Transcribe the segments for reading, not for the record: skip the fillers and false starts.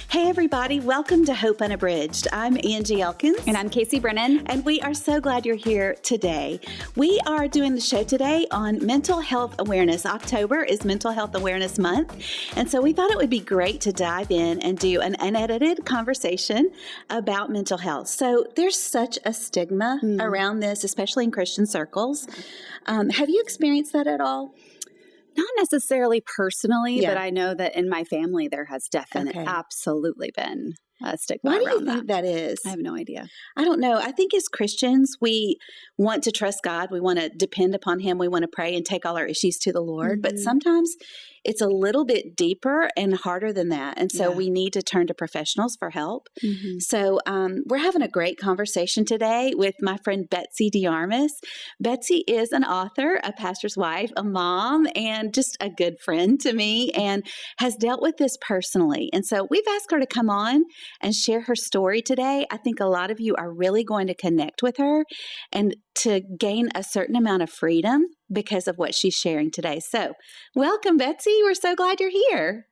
Hey everybody, welcome to Hope Unabridged. I'm Angie Elkins. And I'm Kasey, Brennan. And we are so glad you're here today. We are doing the show today on mental health awareness. October is Mental Health Awareness Month. And so we thought it would be great to dive in and do an unedited conversation about mental health. So there's such a stigma around this, especially in Christian circles. Have you experienced that at all? Not necessarily personally, but I know that in my family there has absolutely been a stigma around that. Why do you think that is? I have no idea. I don't know. I think as Christians, we want to trust God. We want to depend upon Him. We want to pray and take all our issues to the Lord. But sometimes it's a little bit deeper and harder than that. And so we need to turn to professionals for help. So we're having a great conversation today with my friend Betsy de Armas. Betsy is an author, a pastor's wife, a mom, and just a good friend to me, and has dealt with this personally. And so we've asked her to come on and share her story today. I think a lot of you are really going to connect with her and to gain a certain amount of freedom because of what she's sharing today. So welcome, Betsy. We're so glad you're here.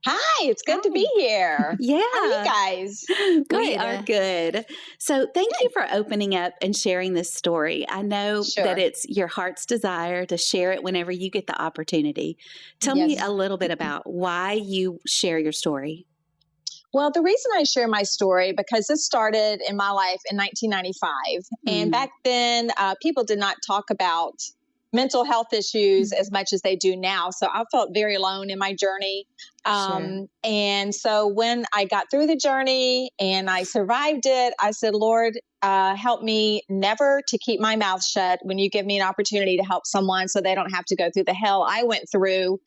Hi, it's good to be here. Yeah. How are you guys? We are good. So thank you for opening up and sharing this story. I know that it's your heart's desire to share it whenever you get the opportunity. Tell me a little bit about why you share your story. Well, the reason I share my story, because this started in my life in 1995. And back then, people did not talk about mental health issues as much as they do now. So I felt very alone in my journey. And so when I got through the journey and I survived it, I said, Lord, help me never to keep my mouth shut when you give me an opportunity to help someone so they don't have to go through the hell I went through,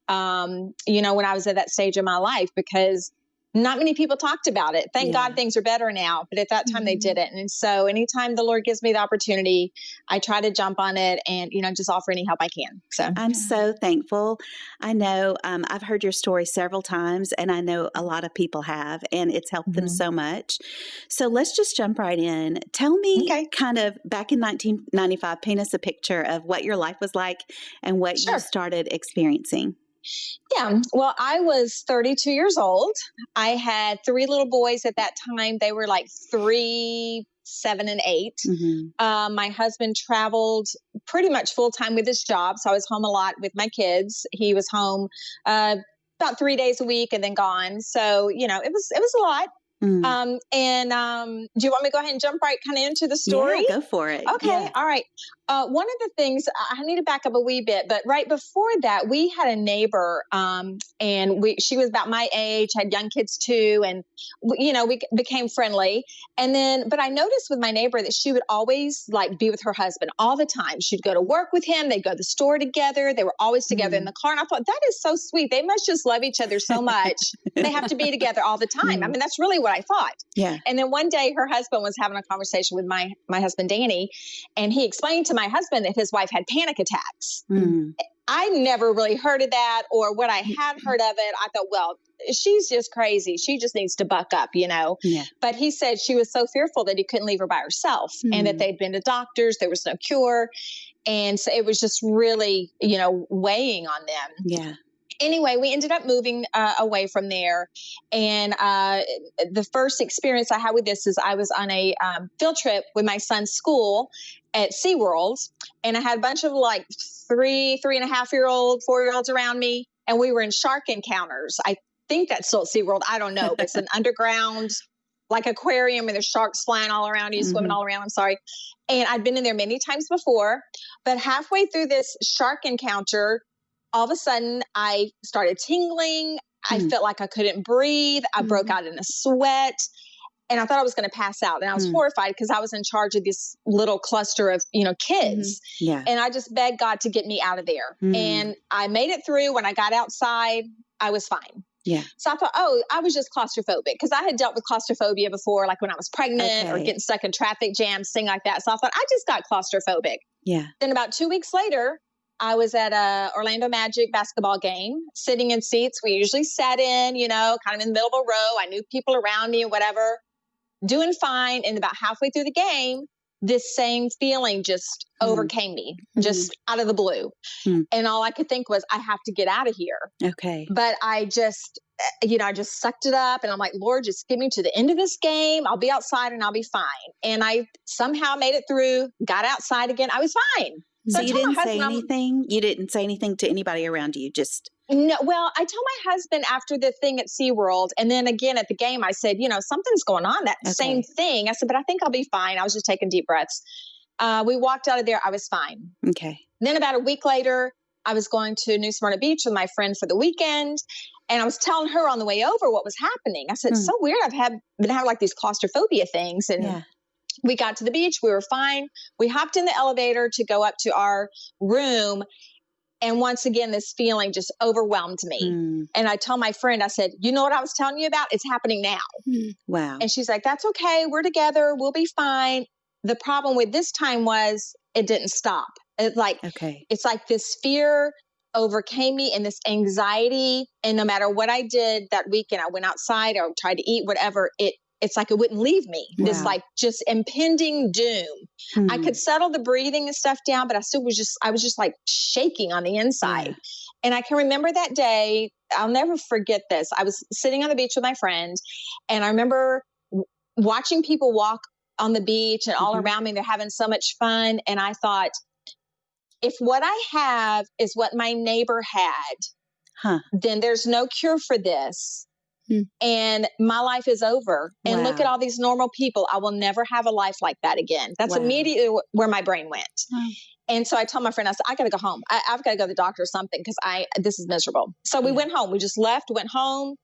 when I was at that stage of my life, because not many people talked about it. Thank God things are better now, but at that time they didn't. And so anytime the Lord gives me the opportunity, I try to jump on it and, just offer any help I can. So I'm so thankful. I know I've heard your story several times, and I know a lot of people have, and it's helped them so much. So let's just jump right in. Tell me kind of back in 1995, paint us a picture of what your life was like and what you started experiencing. Yeah. Well, I was 32 years old. I had 3 little boys at that time. They were like 3, 7, and 8. My husband traveled pretty much full time with his job. So I was home a lot with my kids. He was home about 3 days a week and then gone. So, it was a lot. Do you want me to go ahead and jump right kind of into the story? Yeah, go for it. Okay. Yeah. All right. One of the things, I need to back up a wee bit, but right before that, we had a neighbor, and she was about my age, had young kids too. And, we became friendly. And then, but I noticed with my neighbor that she would always be with her husband all the time. She'd go to work with him. They'd go to the store together. They were always together in the car. And I thought, that is so sweet. They must just love each other so much. They have to be together all the time. I mean, that's really what I thought. Yeah. And then one day her husband was having a conversation with my husband, Danny, and he explained to my husband that his wife had panic attacks. I never really heard of that, or what I had heard of it. I thought, well, she's just crazy. She just needs to buck up, Yeah. But he said she was so fearful that he couldn't leave her by herself and that they'd been to doctors. There was no cure. And so it was just really, weighing on them. Yeah. Anyway, we ended up moving away from there. And the first experience I had with this is I was on a field trip with my son's school at SeaWorld. And I had a bunch of 3.5-year-old, 4-year-olds around me. And we were in shark encounters. I think that's still at SeaWorld. I don't know. But it's an underground aquarium, and there's sharks flying all around you, swimming all around. I'm sorry. And I'd been in there many times before. But halfway through this shark encounter, all of a sudden, I started tingling. I felt like I couldn't breathe. I broke out in a sweat. And I thought I was going to pass out. And I was horrified because I was in charge of this little cluster of, kids. Yeah. And I just begged God to get me out of there. And I made it through. When I got outside, I was fine. Yeah. So I thought, I was just claustrophobic, because I had dealt with claustrophobia before, like when I was pregnant or getting stuck in traffic jams, thing like that. So I thought, I just got claustrophobic. Yeah. Then about 2 weeks later, I was at a Orlando Magic basketball game, sitting in seats we usually sat in, kind of in the middle of a row. I knew people around me and whatever, doing fine. And about halfway through the game, this same feeling just overcame me, just out of the blue. And all I could think was, I have to get out of here. Okay. But I just I just sucked it up and I'm like, Lord, just get me to the end of this game. I'll be outside and I'll be fine. And I somehow made it through, got outside again. I was fine. So you didn't say anything? You didn't say anything to anybody around you? Just... No. Well, I told my husband after the thing at SeaWorld, and then again at the game, I said, something's going on. That same thing. I said, but I think I'll be fine. I was just taking deep breaths. We walked out of there. I was fine. Okay. Then about a week later, I was going to New Smyrna Beach with my friend for the weekend. And I was telling her on the way over what was happening. I said, it's so weird. I've been having like these claustrophobia things. And we got to the beach. We were fine. We hopped in the elevator to go up to our room. And once again, this feeling just overwhelmed me. And I told my friend, I said, you know what I was telling you about? It's happening now. Wow. And she's like, that's okay. We're together. We'll be fine. The problem with this time was it didn't stop. It's like this fear overcame me and this anxiety. And no matter what I did that weekend, I went outside or tried to eat, whatever, it's like it wouldn't leave me. Wow. This like just impending doom. I could settle the breathing and stuff down, but I was just like shaking on the inside. Yeah. And I can remember that day. I'll never forget this. I was sitting on the beach with my friend, and I remember watching people walk on the beach and all around me. They're having so much fun. And I thought, if what I have is what my neighbor had, then there's no cure for this. And my life is over. And look at all these normal people. I will never have a life like that again. That's immediately where my brain went. And so I told my friend, I said, I got to go home. I've got to go to the doctor or something because this is miserable. So we went home. We just left, went home.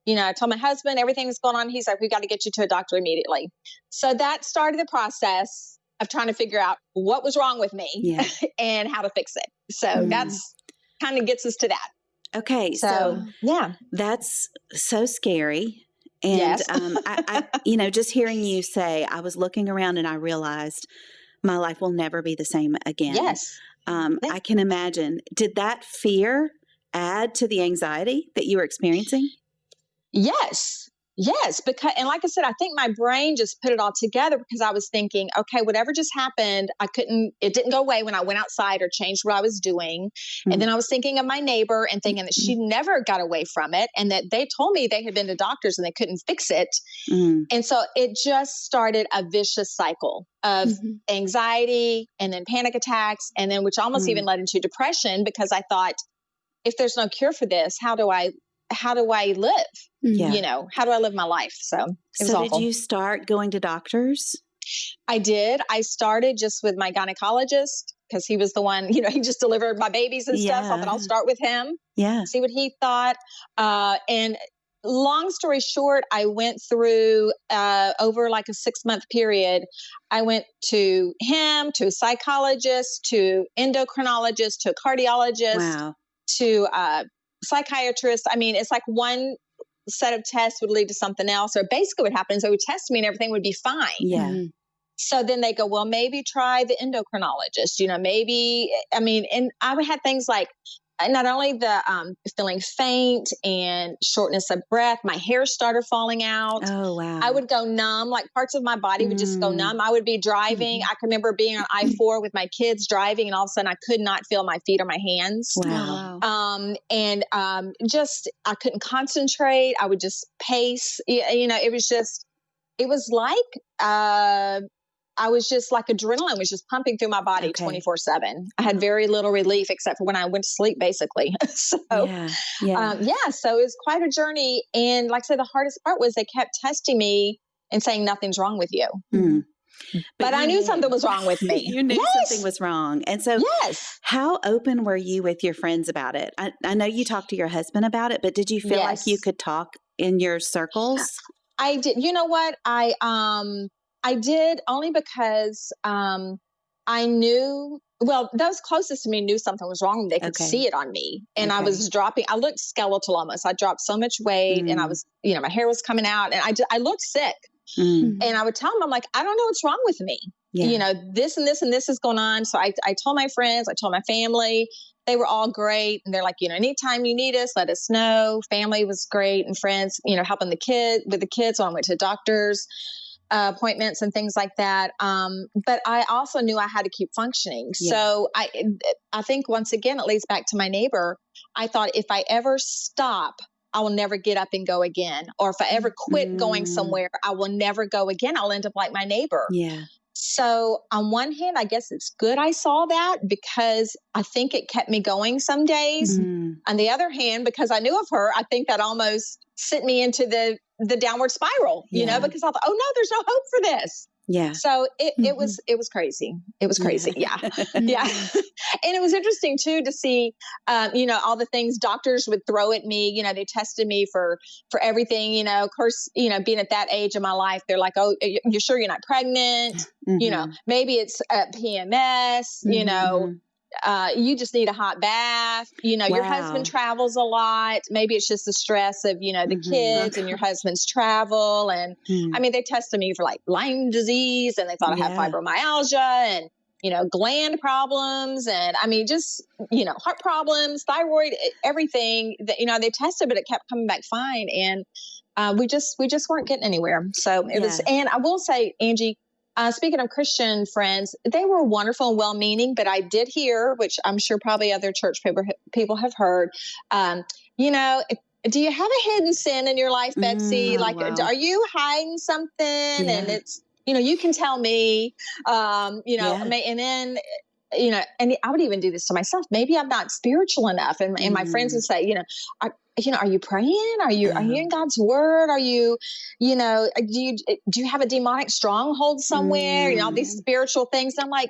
I told my husband everything was going on. He's like, we got to get you to a doctor immediately. So that started the process of trying to figure out what was wrong with me and how to fix it. So that's kind of gets us to that. Okay. So that's so scary. And, I just hearing you say, I was looking around and I realized my life will never be the same again. Yes. I can imagine. Did that fear add to the anxiety that you were experiencing? Yes. Because, and like I said, I think my brain just put it all together because I was thinking, okay, whatever just happened, it didn't go away when I went outside or changed what I was doing. And then I was thinking of my neighbor and thinking that she never got away from it. And that they told me they had been to doctors and they couldn't fix it. And so it just started a vicious cycle of anxiety and then panic attacks. And then, which almost even led into depression because I thought, if there's no cure for this, how do I live? How do I live my life? So it was awful. Did you start going to doctors? I did. I started just with my gynecologist because he was the one, he just delivered my babies and stuff. So I thought I'll start with him. Yeah. See what he thought. And long story short, I went through over like a 6-month period. I went to him, to a psychologist, to endocrinologist, to a cardiologist, to psychiatrist. I mean, it's like one set of tests would lead to something else, or basically what happens, they would test me and everything would be fine. Yeah. So then they go, well, maybe try the endocrinologist, and I had things like not only the feeling faint and shortness of breath, my hair started falling out. Oh, wow. I would go numb, like parts of my body would just go numb. I would be driving. I can remember being on I-4 with my kids driving, and all of a sudden I could not feel my feet or my hands. Wow. I couldn't concentrate. I would just pace. It was like, I was just like adrenaline was just pumping through my body 24/7. I had very little relief except for when I went to sleep, basically. So it was quite a journey. And like I said, the hardest part was they kept testing me and saying nothing's wrong with you. But I knew something was wrong with me. You knew something was wrong. And so how open were you with your friends about it? I know you talked to your husband about it, but did you feel like you could talk in your circles? I did. You know what? I did only because I knew, those closest to me knew something was wrong. They could see it on me. And I was I looked skeletal almost. I dropped so much weight and I was, my hair was coming out and I looked sick. And I would tell them, I'm like, I don't know what's wrong with me. Yeah. This and this and this is going on. So I told my friends, I told my family, they were all great. And they're like, anytime you need us, let us know. Family was great and friends, helping with the kids when I went to doctors. Appointments and things like that. But I also knew I had to keep functioning. Yeah. So I think once again, it leads back to my neighbor. I thought if I ever stop, I will never get up and go again. Or if I ever quit going somewhere, I will never go again. I'll end up like my neighbor. Yeah. So on one hand, I guess it's good I saw that because I think it kept me going some days. On the other hand, because I knew of her, I think that almost sent me into the downward spiral, you know, because I thought, oh no, there's no hope for this. Yeah. So it was crazy. It was crazy. Yeah. Yeah. And it was interesting too, to see, you know, all the things doctors would throw at me. You know, they tested me for everything, you know, of course, you know, being at that age of my life, they're like, oh, you're sure you're not pregnant? You know, maybe it's PMS, you know, you just need a hot bath. You know, your husband travels a lot. Maybe it's just the stress of, you know, the kids and your husband's travel. And I mean, they tested me for like Lyme disease, and they thought I had fibromyalgia and, you know, gland problems. And I mean, just, you know, heart problems, thyroid, everything that, you know, they tested, but it kept coming back fine. And we just weren't getting anywhere. So it was, and I will say, Angie, speaking of Christian friends, they were wonderful and well-meaning, but I did hear, which I'm sure probably other church people have heard, you know, do you have a hidden sin in your life, Betsy? Are you hiding something? And it's, you know, you can tell me, you know, and then, you know, and I would even do this to myself. Maybe I'm not spiritual enough. And my friends would say, you know, are you praying? Are you in God's word? Are you, you know, do you have a demonic stronghold somewhere? You know, all these spiritual things. I'm like,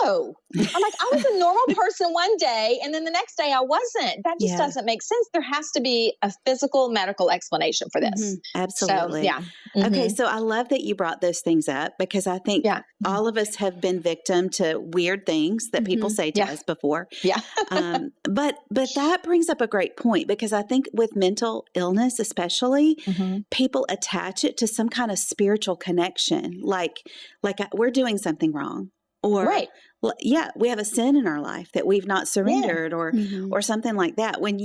no. I'm like, I was a normal person one day, and then the next day I wasn't. That just doesn't make sense. There has to be a physical medical explanation for this. Absolutely. So, Okay. So I love that you brought those things up, because I think all of us have been victim to weird things that people say to us before. Yeah. But that brings up a great point, because I think with mental illness, especially, people attach it to some kind of spiritual connection, like we're doing something wrong. Or, we have a sin in our life that we've not surrendered, or something like that. When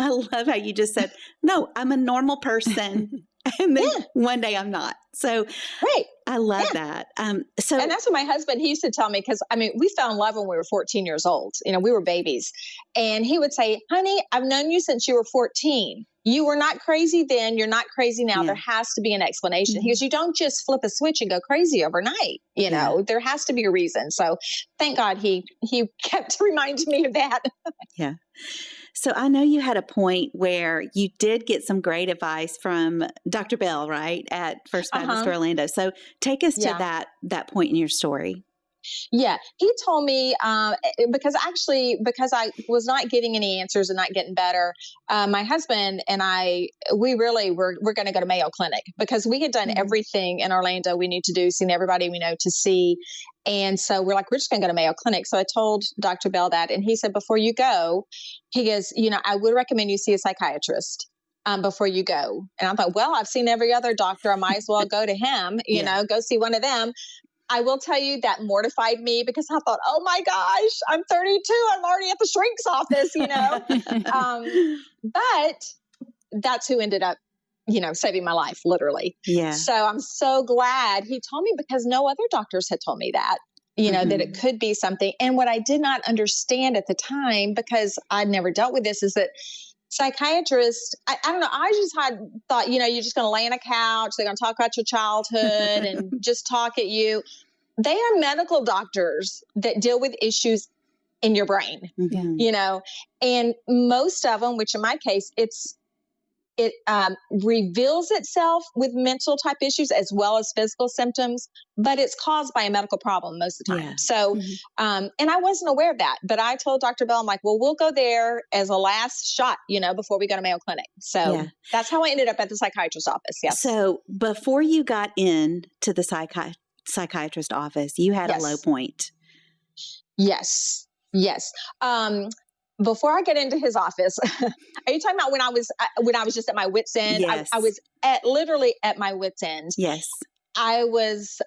I love how you just said, no, I'm a normal person. And then one day I'm not. So I love that. And that's what my husband, he used to tell me, because I mean, we fell in love when we were 14 years old. You know, we were babies. And he would say, honey, I've known you since you were 14. You were not crazy then. You're not crazy now. There has to be an explanation. He goes, you don't just flip a switch and go crazy overnight. You know, there has to be a reason. So thank God he kept reminding me of that. Yeah. So I know you had a point where you did get some great advice from Dr. Bell, right, at First Baptist Orlando. So take us to that point in your story. Yeah, he told me, because I was not getting any answers and not getting better. My husband and I, we're going to go to Mayo Clinic, because we had done everything in Orlando we need to do, seen everybody we know to see. And so we're like, we're just going to go to Mayo Clinic. So I told Dr. Bell that, and he said, before you go, he goes, you know, I would recommend you see a psychiatrist before you go. And I thought, well, I've seen every other doctor. I might as well go to him, you know, go see one of them. I will tell you that mortified me, because I thought, oh my gosh, I'm 32. I'm already at the shrink's office, you know. But that's who ended up, you know, saving my life, literally. Yeah. So I'm so glad he told me, because no other doctors had told me that, you know, that it could be something. And what I did not understand at the time, because I'd never dealt with this, is that psychiatrists, I don't know, I just thought, you know, you're just going to lay on a couch, they're going to talk about your childhood and just talk at you. They are medical doctors that deal with issues in your brain, you know, and most of them, which in my case, it reveals itself with mental type issues as well as physical symptoms, but it's caused by a medical problem most of the time. Yeah. So, and I wasn't aware of that, but I told Dr. Bell, I'm like, well, we'll go there as a last shot, you know, before we go to Mayo Clinic. So that's how I ended up at the psychiatrist's office. Yes. So before you got into the psychiatrist office, you had a low point. Yes. Yes. Before I get into his office, are you talking about when I was just at my wit's end? Yes. I was literally at my wit's end. Yes. I was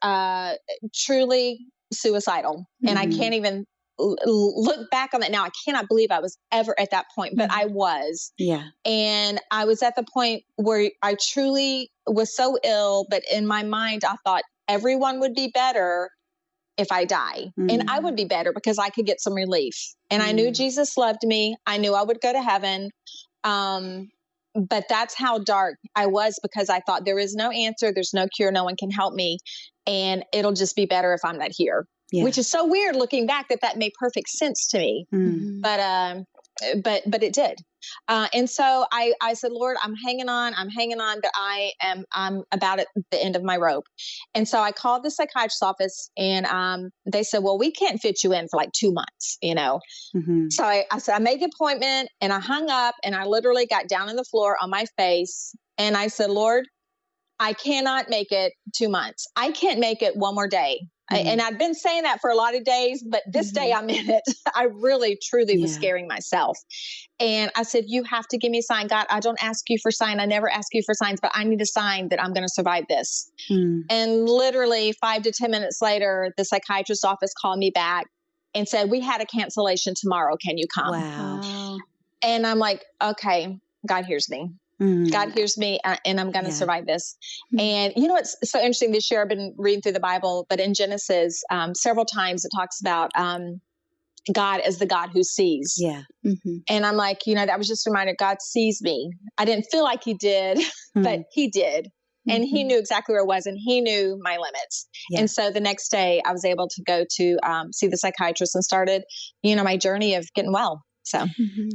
truly suicidal, and I can't even look back on that now. I cannot believe I was ever at that point, but I was. Yeah. And I was at the point where I truly was so ill, but in my mind, I thought everyone would be better if I die, and I would be better because I could get some relief. And I knew Jesus loved me. I knew I would go to heaven. but that's how dark I was, because I thought there is no answer. There's no cure. No one can help me. And it'll just be better if I'm not here, which is so weird looking back that made perfect sense to me. Mm-hmm. But it did. And so I said, Lord, I'm hanging on, but I'm about at the end of my rope. And so I called the psychiatrist's office, and they said, well, we can't fit you in for like 2 months, Mm-hmm. So I said, I made the appointment, and I hung up, and I literally got down on the floor on my face. And I said, Lord, I cannot make it 2 months. I can't make it one more day. Mm-hmm. And I'd been saying that for a lot of days, but this day I'm in it. I really, truly was scaring myself. And I said, you have to give me a sign. God, I don't ask you for sign. I never ask you for signs, but I need a sign that I'm going to survive this. And literally 5 to 10 minutes later, the psychiatrist's office called me back and said, we had a cancellation tomorrow. Can you come? Wow. And I'm like, okay, God hears me. God hears me, and I'm going to survive this. And it's so interesting this year. I've been reading through the Bible, but in Genesis, several times it talks about God as the God who sees. Yeah. Mm-hmm. And I'm like, that was just a reminder. God sees me. I didn't feel like he did, but he did. And he knew exactly where I was, and he knew my limits. Yeah. And so the next day I was able to go to see the psychiatrist and started, my journey of getting well. So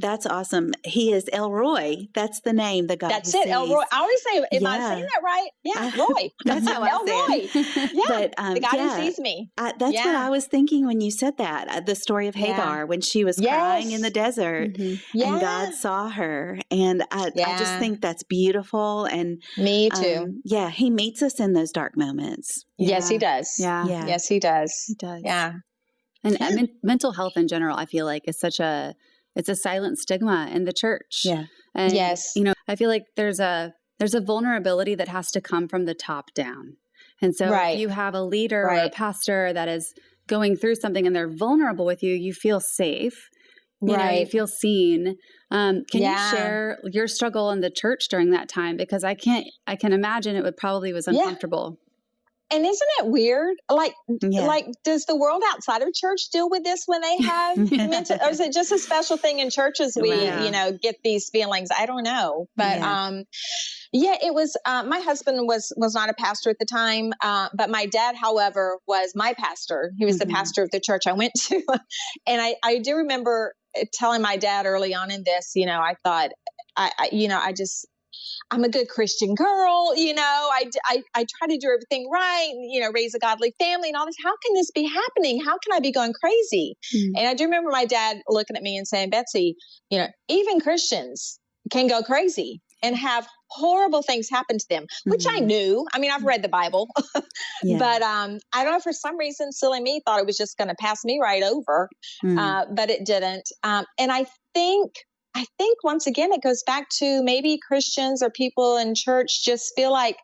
that's awesome. He is Elroy. That's the name. The God. That's it. Sees. Elroy. I always say, am I saying that right? Yeah, Roy. That's how I say it. Yeah, but, the God who sees me. That's what I was thinking when you said that. The story of Hagar when she was crying in the desert, and God saw her. And I just think that's beautiful. And me too. He meets us in those dark moments. Yes, he does. Yeah. Yes, he does. He does. Yeah. And mental health in general, I feel like is it's a silent stigma in the church. Yeah. And, I feel like there's a vulnerability that has to come from the top down. And so if you have a leader or a pastor that is going through something and they're vulnerable with you, you feel safe. You feel seen. Can you share your struggle in the church during that time? Because I can imagine it probably was uncomfortable. And isn't it weird? Like, does the world outside of church deal with this when they have mental, or is it just a special thing in churches? We, get these feelings. I don't know, but, it was, my husband was not a pastor at the time. But my dad, however, was my pastor. He was the pastor of the church I went to. And I do remember telling my dad early on in this, I thought, I'm a good Christian girl, I try to do everything right, raise a godly family and all this. How can this be happening? How can I be going crazy? And I do remember my dad looking at me and saying, Betsy, even Christians can go crazy and have horrible things happen to them, which I knew. I mean, I've read the Bible, but I don't know, for some reason, silly me thought it was just going to pass me right over, but it didn't. And I think once again, it goes back to maybe Christians or people in church just feel like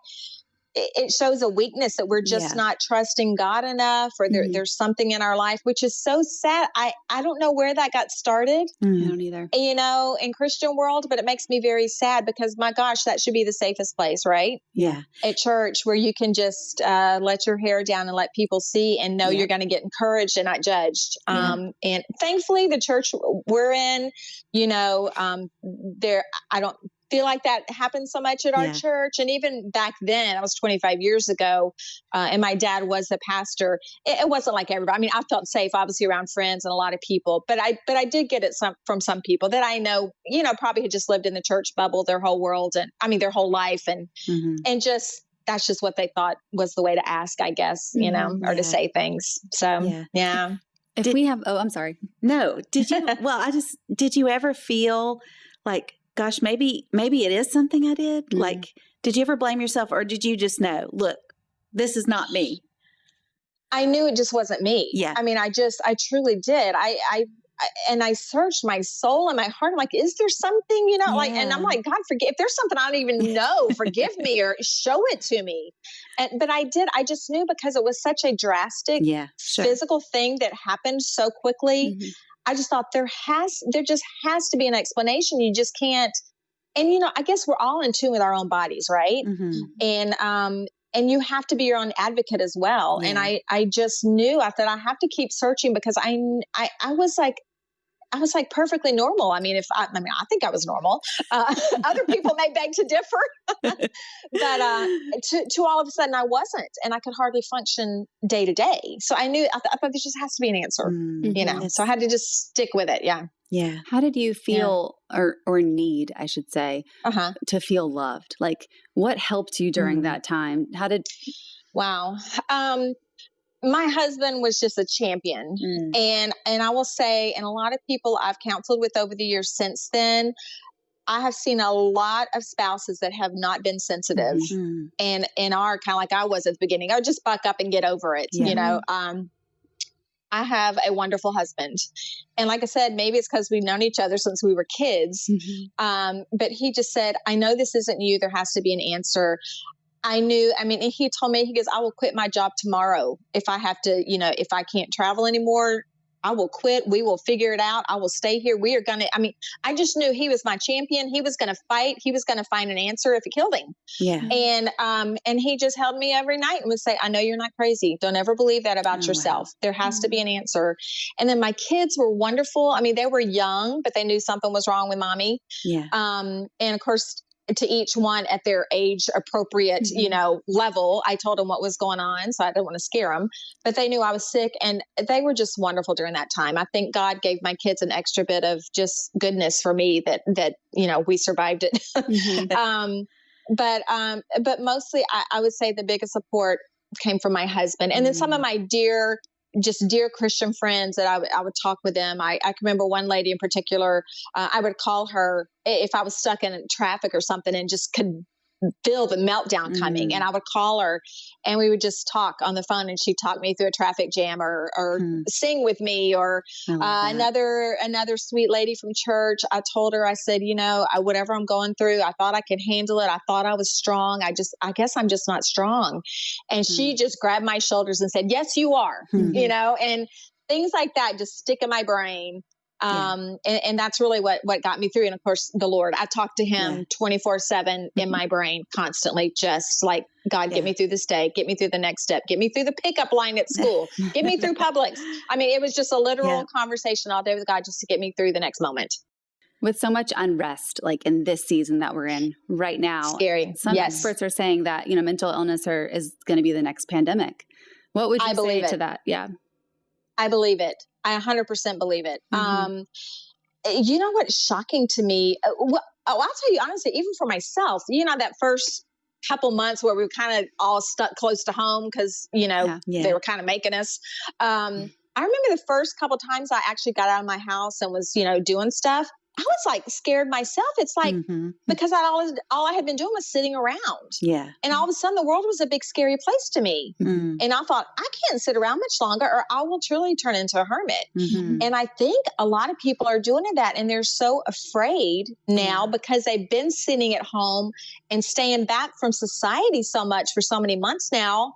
it shows a weakness that we're just not trusting God enough, or there's something in our life, which is so sad. I don't know where that got started. I don't either. In Christian world, but it makes me very sad because my gosh, that should be the safest place, right? Yeah. At church, where you can just let your hair down and let people see and know you're going to get encouraged and not judged. And thankfully the church we're in, I don't feel like that happens so much at our church. And even back then, I was 25 years ago, and my dad was the pastor. It wasn't like everybody. I mean, I felt safe, obviously, around friends and a lot of people, but I did get it from some people that I know, probably had just lived in the church bubble their whole world, and their whole life, and just that's just what they thought was the way to ask, I guess, or to say things. So If we have, I'm sorry. No, did you? Well, did you ever feel like, gosh, maybe it is something I did? Like, did you ever blame yourself, or did you just know, look, this is not me? I knew it just wasn't me. Yeah. I mean, I truly did. And I searched my soul and my heart. I'm like, is there something, and I'm like, God, forgive, if there's something I don't even know, forgive me or show it to me. But I just knew, because it was such a drastic physical thing that happened so quickly. I just thought there just has to be an explanation. You just can't. And, I guess we're all in tune with our own bodies, right? And you have to be your own advocate as well. Yeah. And I just knew, I thought I have to keep searching, because I was like, I was like perfectly normal. I mean, I think I was normal. Other people may beg to differ, but to all of a sudden I wasn't, and I could hardly function day to day. So I knew, I thought there just has to be an answer, you know, so I had to just stick with it. Yeah. Yeah. How did you feel or need, I should say, to feel loved? Like what helped you during that time? Wow. My husband was just a champion. And I will say, and a lot of people I've counseled with over the years since then, I have seen a lot of spouses that have not been sensitive and are kind of like I was at the beginning. I would just buck up and get over it. You know, I have a wonderful husband. And like I said, maybe it's because we've known each other since we were kids. But he just said, I know this isn't you. There has to be an answer. He told me, he goes, I will quit my job tomorrow. If I have to, you know, if I can't travel anymore, I will quit. We will figure it out. I will stay here. We are going to, I just knew he was my champion. He was going to fight. He was going to find an answer if it killed him. Yeah. And he just held me every night and would say, I know you're not crazy. Don't ever believe that about yourself. Wow. There has to be an answer. And then my kids were wonderful. I mean, they were young, but they knew something was wrong with mommy. Yeah. And of course, to each one at their age appropriate, you know, level. I told them what was going on, so I didn't want to scare them, but they knew I was sick, and they were just wonderful during that time. I think God gave my kids an extra bit of just goodness for me that, you know, we survived it. But mostly I would say the biggest support came from my husband, and then some of my dear Christian friends that I would talk with them. I can remember one lady in particular, I would call her if I was stuck in traffic or something and just could feel the meltdown coming. And I would call her and we would just talk on the phone, and she'd talk me through a traffic jam or sing with me, or another sweet lady from church. I told her, I said, you know, whatever I'm going through, I thought I could handle it. I thought I was strong. I guess I'm just not strong. And she just grabbed my shoulders and said, yes, you are, you know, and things like that just stick in my brain. And that's really what got me through. And of course, the Lord, I talk to him 24/7 in my brain constantly, just like, God, get me through this day, get me through the next step, get me through the pickup line at school, get me through Publix. I mean, it was just a literal conversation all day with God just to get me through the next moment. With so much unrest, like in this season that we're in right now, scary. Some experts are saying that, you know, mental illness is going to be the next pandemic. What would you say to that? Yeah. I believe it. I 100% believe it. You know what's shocking to me? I'll tell you honestly, even for myself, you know, that first couple months where we were kind of all stuck close to home because, you know, they were kind of making us. I remember the first couple times I actually got out of my house and was, you know, doing stuff. I was like scared myself. It's like, because all I had been doing was sitting around. Yeah. And all of a sudden the world was a big, scary place to me. And I thought, I can't sit around much longer or I will truly turn into a hermit. And I think a lot of people are doing that. And they're so afraid now because they've been sitting at home and staying back from society so much for so many months now,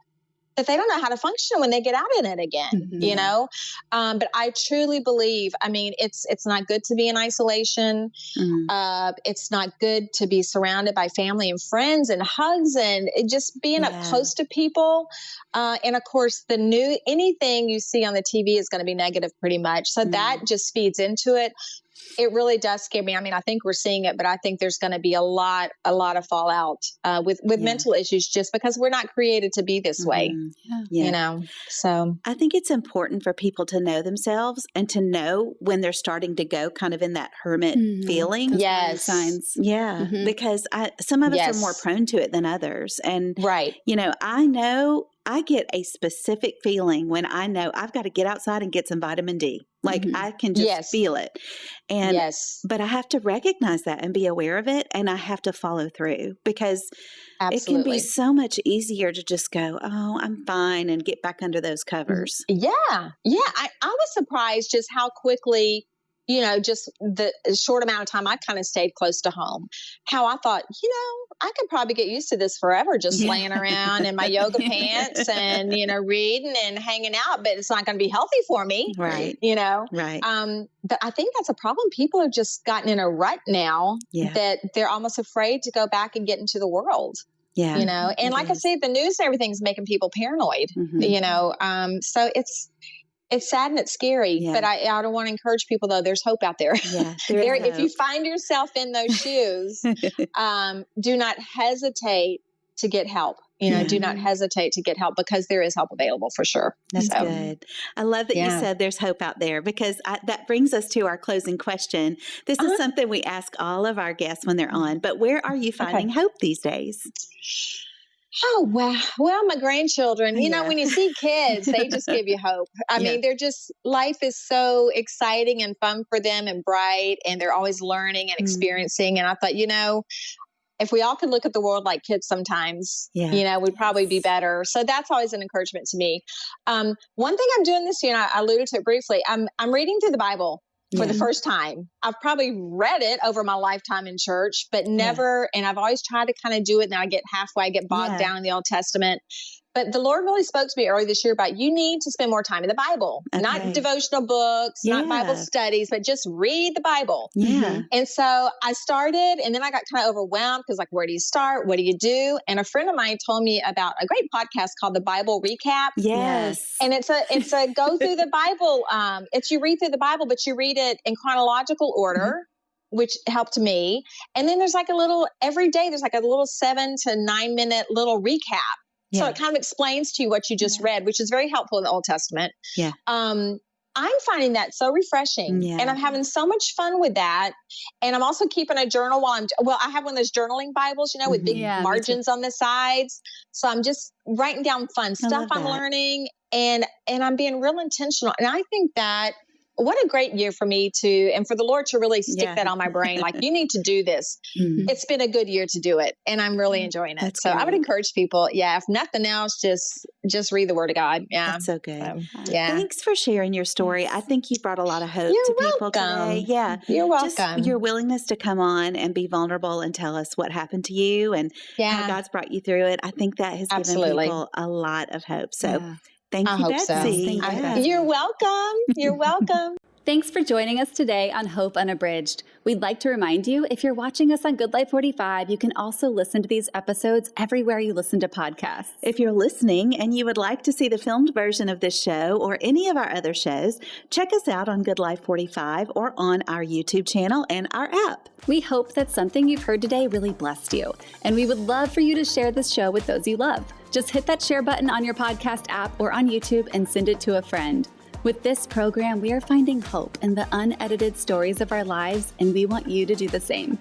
that they don't know how to function when they get out in it again, you know? But I truly believe, I mean, it's not good to be in isolation. It's not good to be surrounded by family and friends and hugs and just being up close to people. And of course, anything you see on the TV is going to be negative pretty much. So that just feeds into it. It really does scare me. I mean, I think we're seeing it, but I think there's going to be a lot of fallout with mental issues just because we're not created to be this way, you know? So I think it's important for people to know themselves and to know when they're starting to go kind of in that hermit feeling. Yes. Signs. Yeah. Because some of us are more prone to it than others. And, you know, I know I get a specific feeling when I know I've got to get outside and get some vitamin D. Like I can just feel it. And, but I have to recognize that and be aware of it. And I have to follow through because it can be so much easier to just go, oh, I'm fine, and get back under those covers. Yeah. Yeah. I was surprised just how quickly, you know, just the short amount of time I kind of stayed close to home, how I thought, you know, I could probably get used to this forever, just laying around in my yoga pants and, you know, reading and hanging out, but it's not going to be healthy for me. Right. You know? Right. But I think that's a problem. People have just gotten in a rut now that they're almost afraid to go back and get into the world. Yeah. You know, and like I say, the news and everything's making people paranoid, you know? So it's sad and it's scary, but I don't want to encourage people though. There's hope out there. Yeah, if you find yourself in those shoes, do not hesitate to get help. Do not hesitate to get help, because there is help available for sure. That's good. I love that you said there's hope out there, because that brings us to our closing question. This is something we ask all of our guests when they're on, but where are you finding hope these days? Oh, wow. Well, my grandchildren, when you see kids, they just give you hope. I mean, life is so exciting and fun for them and bright, and they're always learning and experiencing. And I thought, if we all could look at the world like kids sometimes, we'd probably be better. So that's always an encouragement to me. One thing I'm doing this year, and I alluded to it briefly, I'm reading through the Bible for the first time. I've probably read it over my lifetime in church, but never, and I've always tried to kind of do it. And I get halfway, I get bogged down in the Old Testament. But the Lord really spoke to me early this year about, you need to spend more time in the Bible, not devotional books, not Bible studies, but just read the Bible. Yeah. And so I started, and then I got kind of overwhelmed, because where do you start? What do you do? And a friend of mine told me about a great podcast called The Bible Recap. Yes. And it's a go through the Bible. It's you read through the Bible, but you read it in chronological order. Which helped me. And then there's every day, there's a little 7 to 9 minute little recap. So it kind of explains to you what you just read, which is very helpful in the Old Testament. Yeah. I'm finding that so refreshing, and I'm having so much fun with that. And I'm also keeping a journal I have one of those journaling Bibles, with big margins on the sides. So I'm just writing down fun stuff I'm learning, and I'm being real intentional. And I think that what a great year for me and for the Lord to really stick that on my brain. You need to do this. It's been a good year to do it, and I'm really enjoying it. That's so great. I would encourage people, if nothing else, just read the Word of God. Yeah. That's so good. Yeah. Thanks for sharing your story. I think you brought a lot of hope to people today. Yeah. You're welcome. Just your willingness to come on and be vulnerable and tell us what happened to you and how God's brought you through it. I think that has given people a lot of hope. So thank you, Betsy. So. You're welcome. You're welcome. Thanks for joining us today on Hope Unabridged. We'd like to remind you, if you're watching us on Good Life 45, you can also listen to these episodes everywhere you listen to podcasts. If you're listening and you would like to see the filmed version of this show or any of our other shows, check us out on Good Life 45 or on our YouTube channel and our app. We hope that something you've heard today really blessed you, and we would love for you to share this show with those you love. Just hit that share button on your podcast app or on YouTube and send it to a friend. With this program, we are finding hope in the unedited stories of our lives, and we want you to do the same.